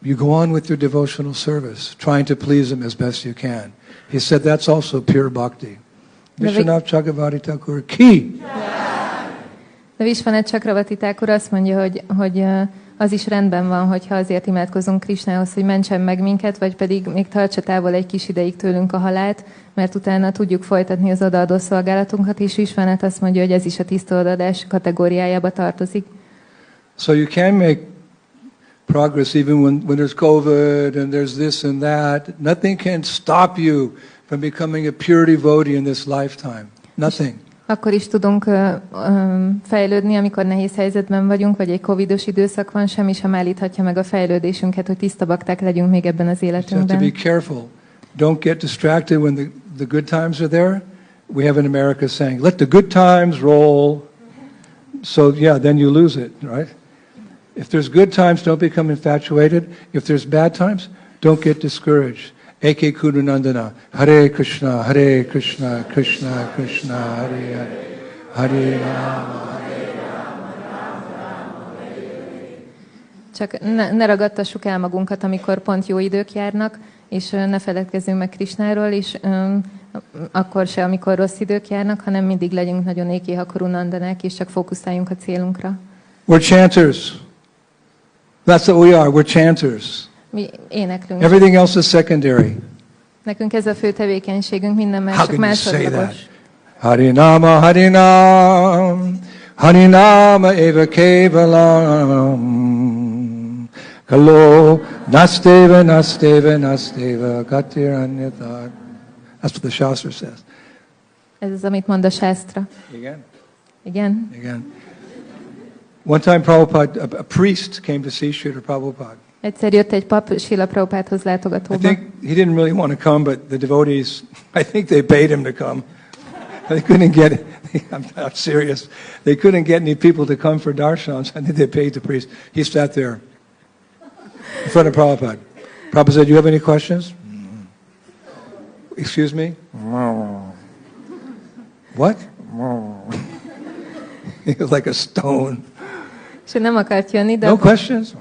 you go on with your devotional service, trying to please him as best you can. He said that's also pure bhakti. Vishwanath Chakravarti Thakur, ki! De Vishwanath Chakravarti Thakur azt mondja, hogy az is rendben van, hogyha azért imádkozunk Krishnához, hogy mentsen meg minket, vagy pedig még tartsa távol egy kis ideig tőlünk a halált, mert utána tudjuk folytatni az odaadó szolgálatunkat, és Vishwanath azt mondja, hogy ez is a tiszta odaadás kategóriájába tartozik. So you can make progress even when there's COVID and there's this and that. Nothing can stop you from becoming a pure devotee in this lifetime. Nothing. Akkor is tudunk fejlődni, amikor nehéz helyzetben vagyunk, vagy egy covidos időszak van, semmi sem állíthatja meg a fejlődésünket, hogy tiszta bakták legyünk még ebben az életünkben. You have to be careful. Don't get distracted when the good times are there. We have in America saying, let the good times roll. So yeah, then you lose it, right? If there's good times, don't become infatuated. If there's bad times, don't get discouraged. A.K. Kudunandana, Hare Krishna, Krishna Krishna, Hare Hare, Hare Rama, Hare Rama, Rama Hare Hare. Csak ne ragadtassuk el magunkat, amikor pont jó idők járnak, és ne feledkezzünk meg Krishnáról, és akkor se, amikor rossz idők járnak, hanem mindig legyünk nagyon A.K. Kudunandanák, és csak fókuszáljunk a célunkra. We're chanters. That's what we are. We're chanters. Mi éneklünk. Everything else is secondary. Nekünk ez a fő tevékenységünk, minden más csak másodlagos. Harinama, Harinam, Harinama eva kevalam, Kalo nasteva, nasteva, nasteva, gatiranyatad. That's what the Shastra says. Ez az, amit mond a Shastra. Again? Igen? Again. One time Prabhupada, a priest came to see Srila Prabhupada. Egyszer jött egy pap Srila Prabhupádhoz I látogatóba. think he didn't really want to come, but the devotees, I think they paid him to come. They couldn't get, I'm not serious, they couldn't get any people to come for darshans. I think they paid the priest. He sat there in front of Prabhupada. Prabhupada said, you have any questions? Excuse me? What? He was like a stone. És ő nem akart jönni, de No questions?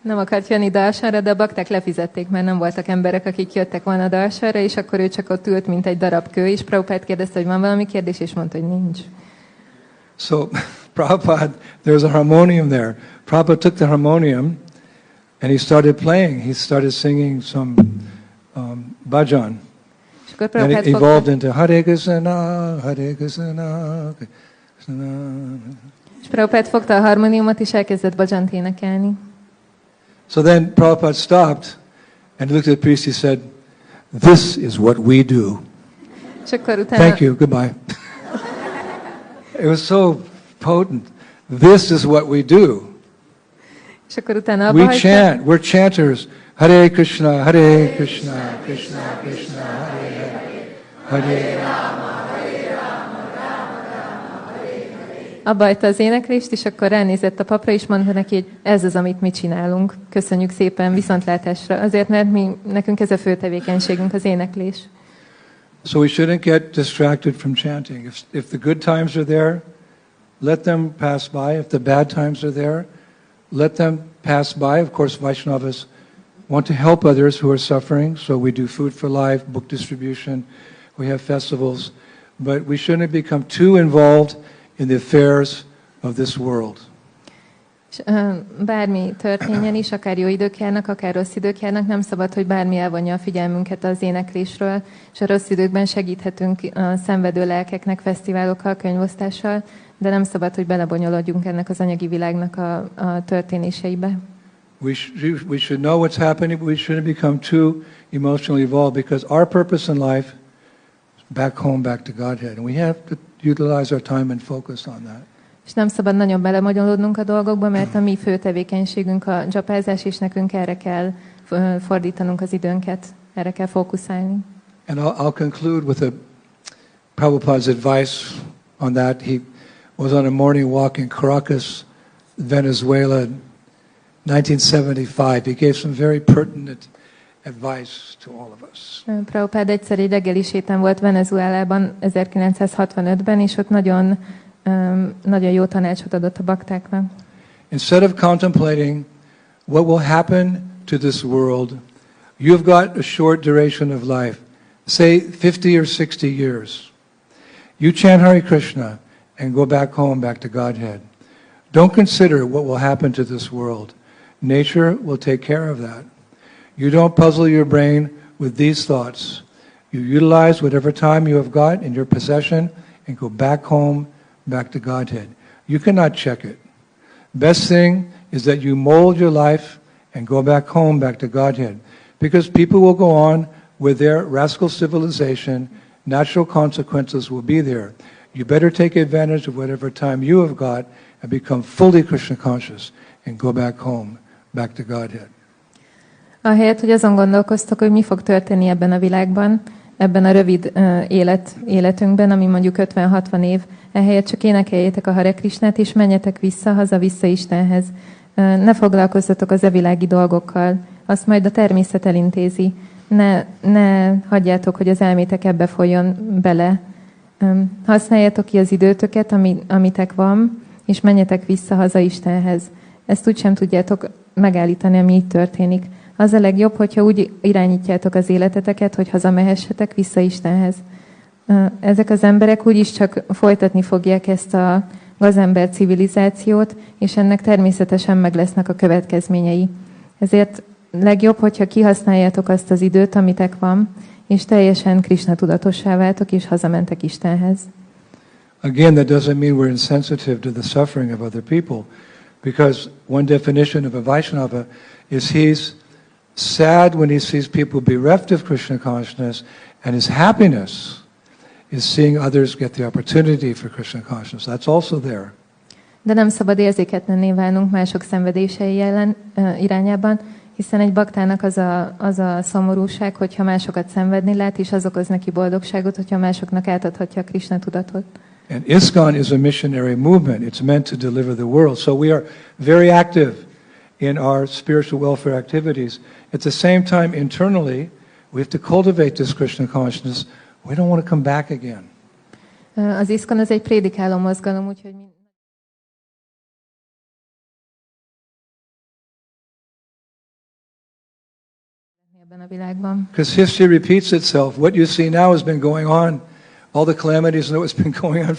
nem akart jönni darsanra, de a bakták lefizették, mert nem voltak emberek, akik jöttek volna darsanra, és akkor ő csak ott ült, mint egy darab kő, és Prabhupád kérdezte, hogy van valami kérdés, és mondta, hogy nincs. So, Prabhupada, there's a harmonium there. Prabhupada took the harmonium and he started playing. He started singing some bhajan. És akkor And Prabhupád it fogta, evolved into Hare Krishna, Hare Krishna, Krishna. és Prabhupád fogta a harmoniumot, és elkezdett bhajant énekelni. So then Prabhupada stopped and looked at the priest. He said, this is what we do. És akkor utána, Thank you, goodbye. It was so potent. This is what we do. és akkor utána abba We hagyta, chant, we're chanters. Hare Krishna, Hare Krishna, Krishna Krishna, Hare Hare, Hare Rama. abba hagyta az éneklést, és akkor ránézett a papra, és mondta neki, hogy ez az, amit mi csinálunk. Köszönjük szépen, viszontlátásra. Azért, mert nekünk ez a fő tevékenységünk, az éneklés. So we shouldn't get distracted from chanting. If the good times are there, let them pass by. If the bad times are there, let them pass by. Of course, Vaishnavas want to help others who are suffering, so we do food for life, book distribution, we have festivals, but we shouldn't become too involved in the affairs of this world. És, bármi történjen is, akár jó idők járnak, akár rossz idők járnak, nem szabad, hogy bármi elvonja a figyelmünket az éneklésről, és a rossz időkben segíthetünk a szenvedő lelkeknek fesztiválokkal, könyvosztással, de nem szabad, hogy belebonyolódjunk ennek az anyagi világnak a történéseibe. We should know what's happening, but we shouldn't become too emotionally involved, because our purpose in life is back home, back to Godhead, and we have to utilize our time and focus on that. És nem szabad nagyon belemonyolódnunk a dolgokba, mert a mi fő tevékenységünk a dzsapázás, és nekünk erre kell fordítanunk az időnket, erre kell fókuszálni. And I'll conclude with Prabhupada's advice on that. He was on a morning walk in Caracas, Venezuela, 1975. He gave some very pertinent advice to all of us. Prabhupád egyszer egy reggeli sétán volt Venezuelában 1965-ben, és ott nagyon jó tanácsot adott a baktáknak. Instead of contemplating what will happen to this world, you've got a short duration of life, say 50 or 60 years. You chant Hare Krishna and go back home, back to Godhead. Don't consider what will happen to this world. Nature will take care of that. You don't puzzle your brain with these thoughts. You utilize whatever time you have got in your possession and go back home, back to Godhead. You cannot check it. Best thing is that you mold your life and go back home, back to Godhead. Because people will go on with their rascal civilization, natural consequences will be there. You better take advantage of whatever time you have got and become fully Krishna conscious and go back home, back to Godhead. Ahelyett, hogy azon gondolkoztok, hogy mi fog történni ebben a világban, ebben a rövid életünkben, ami mondjuk 50-60 év, ehelyett csak énekeljétek a Hare Krisnát, és menjetek vissza Istenhez. Ne foglalkozzatok az evilági dolgokkal, azt majd a természet elintézi. Ne hagyjátok, hogy az elmétek ebbe folyjon bele. Használjátok ki az időtöket, amitek van, és menjetek vissza Istenhez. Ezt úgysem tudjátok megállítani, ami így történik. Az a legjobb, hogyha úgy irányítjátok az életeteket, hogy hazamehessetek vissza Istenhez. Ezek az emberek úgyis csak folytatni fogják ezt a gazember civilizációt, és ennek természetesen meg lesznek a következményei. Ezért legjobb, hogyha kihasználjátok azt az időt, amitek van, és teljesen Krishna tudatossá váltok, és hazamentek Istenhez. Again, that doesn't mean we're insensitive to the suffering of other people, because one definition of a Vaishnava is he's sad when he sees people bereft of Krishna consciousness, and his happiness is seeing others get the opportunity for Krishna consciousness. That's also there. De nem szabad érzéketlenné válnunk mások szenvedései irányában, hiszen egy baktának az a szomorúság, hogyha másokat szenvedni lát, és az okoz neki boldogságot, hogyha másoknak átadhatja a Krisna tudatot. And ISKCON is a missionary movement. It's meant to deliver the world. So we are very active in our spiritual welfare activities. At the same time, internally, we have to cultivate this Krishna consciousness. We don't want to come back again. Az ISKCON az egy prédikáló mozgalom, úgyhogy ebben a világban. Because history repeats itself. What you see now has been going on. All the calamities and what's been going on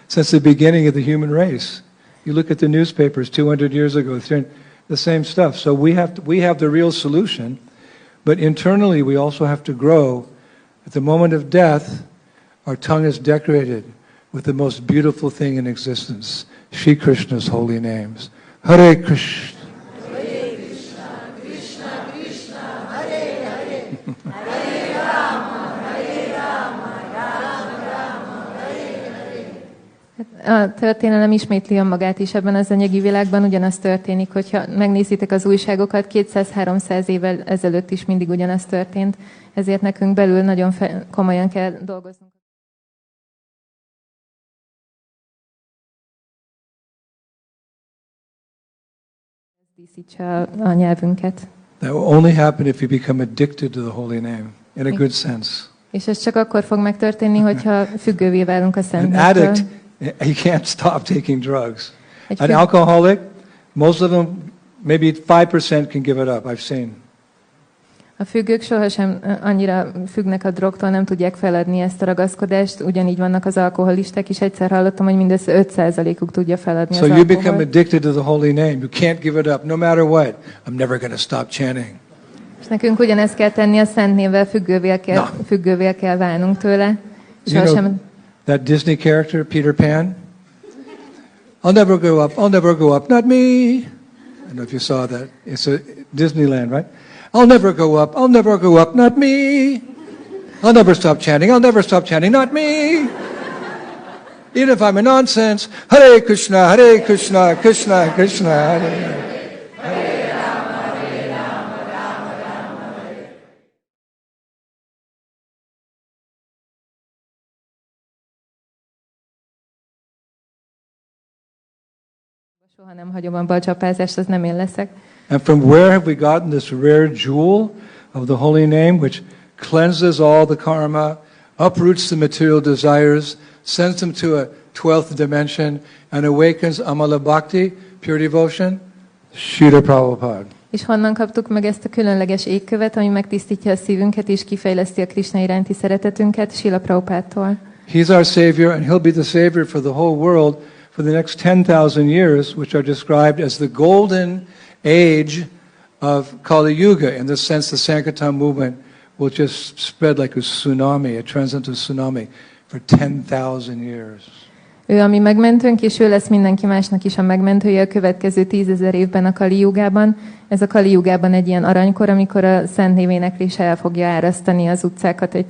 since the beginning of the human race. You look at the newspapers 200 years ago, the same stuff. So we have the real solution, but internally we also have to grow. At the moment of death, our tongue is decorated with the most beautiful thing in existence, Shri Krishna's holy names. Hare Krishna. Hare Krishna, Krishna Krishna, Hare Hare, Hare Rama, Hare Rama, Rama Rama, Hare Hare. A történelem ismétli önmagát is ebben az anyagi világban, ugyanaz történik, hogyha megnézitek az újságokat, 200-300 évvel ezelőtt is mindig ugyanaz történt, ezért nekünk belül nagyon komolyan kell dolgoznunk. Díszítse a nyelvünket. That will only happen if you become addicted to the holy name, in a good sense. És ez csak akkor fog megtörténni, hogyha függővé válunk a Szent An addict, he can't stop taking drugs. An alcoholic, most of them, maybe 5% can give it up, I've seen. A függők sohasem annyira függnek a drogtól, nem tudják feladni ezt a ragaszkodást, ugyanígy vannak az alkoholisták is. Egyszer hallottam, hogy mindössze 5%-uk tudja feladni az alkoholt. So you become addicted to the holy name. You can't give it up, no matter what. I'm never going to stop chanting. És nekünk ugyanezt kell tenni a Szent névvel, függővé kell válnunk tőle. You know, that Disney character, Peter Pan? I'll never go up, not me. I don't know if you saw that. It's a Disneyland, right? I'll never go up, not me. I'll never stop chanting, not me. Even if I'm a nonsense, Hare Krishna, Krishna Krishna, Hare Hare. Hare Rama, Rama Rama, Hare. Soha nem hagyom abba a csapázást, az nem én leszek. And from where have we gotten this rare jewel of the holy name, which cleanses all the karma, uproots the material desires, sends them to a 12th dimension, and awakens Amala Bhakti, pure devotion? Srila Prabhupada. És honnan kaptuk meg ezt a különleges égkövet, ami megtisztítja a szívünket és kifejleszti a Krisna iránti szeretetünket? Srila Prabhupádtól. He's our Savior, and He'll be the Savior for the whole world for the next 10,000 years, which are described as the golden age of Kali Yuga. In this sense, the Sankirtan movement will just spread like a tsunami, a transcendental tsunami, for 10,000 years. Ő a mi megmentőnk, és ő lesz mindenki másnak is a megmentője a következő 10,000 évben a Kali Jugában. Ez a Kali Jugában egy ilyen aranykor, amikor a Szent névéneklése el fogja árasztani az utcákat egy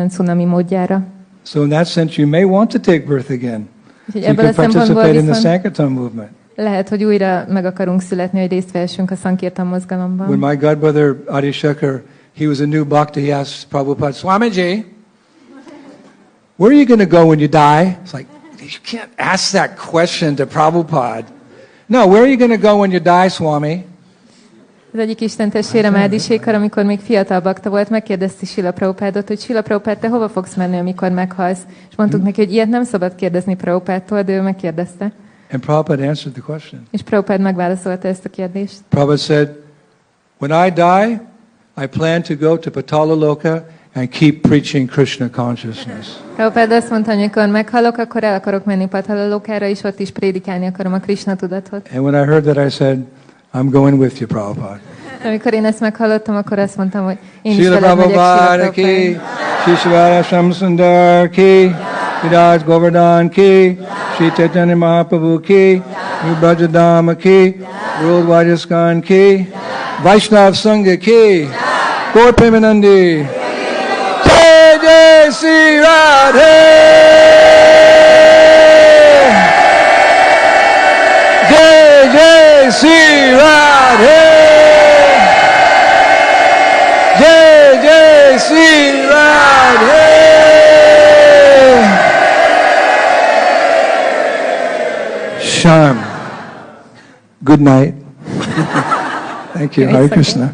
cunami módjára. So in that sense, you may want to take birth again. Úgyhogy You can participate in the Sankirtan movement. Lehet, hogy újra meg akarunk születni, hogy részt vehessünk a Sankirtan mozgalomban. When my godbrother Adi Shekhar, he was a new bhakta, he asked Prabhupada, Swamiji, where are you going to go when you die? It's like, you can't ask that question to Prabhupada. No, where are you going to go when you die, Swami? Az egyik istentestvérem Adi Shekhar, amikor még fiatal bakta volt, megkérdezte Srila Prabhupádot, hogy Srila Prabhupád, te hova fogsz menni, amikor meghalsz? És mondtuk neki, hogy ilyet nem szabad kérdezni Prabhupádtól, de ő megkérdezte. And Prabhupada answered the question. És Prabhupád megválaszolta ezt a kérdést. Prabhupada said, when I die, I plan to go to Patala Loka and keep preaching Krishna consciousness. Prabhupád azt mondta, hogy amikor meghalok, akkor el akarok menni Patala Lokára, és ott is prédikálni akarom a Krishna tudatot. And when I heard that, I said, I'm going with you, Prabhupada. Amikor én ezt meghallottam, akkor azt mondtam, hogy én is Srila veled megyek, Srila Prabhupada ki, Prabhupád. Sri Shivara Shamsundar ki, Sri Raj Govardhan ki, Sri Chaitanya Mahaprabhu ki, New Brajadama ki, Worldwide ISKCON ki, Vaishnav Sangha ki, Gaur Premanandi, Jai Jai Sri Radhe! Jai Sri Radhe! Jai Jai Sri Radhe! Sham. Good night. Thank you. Hare Krishna.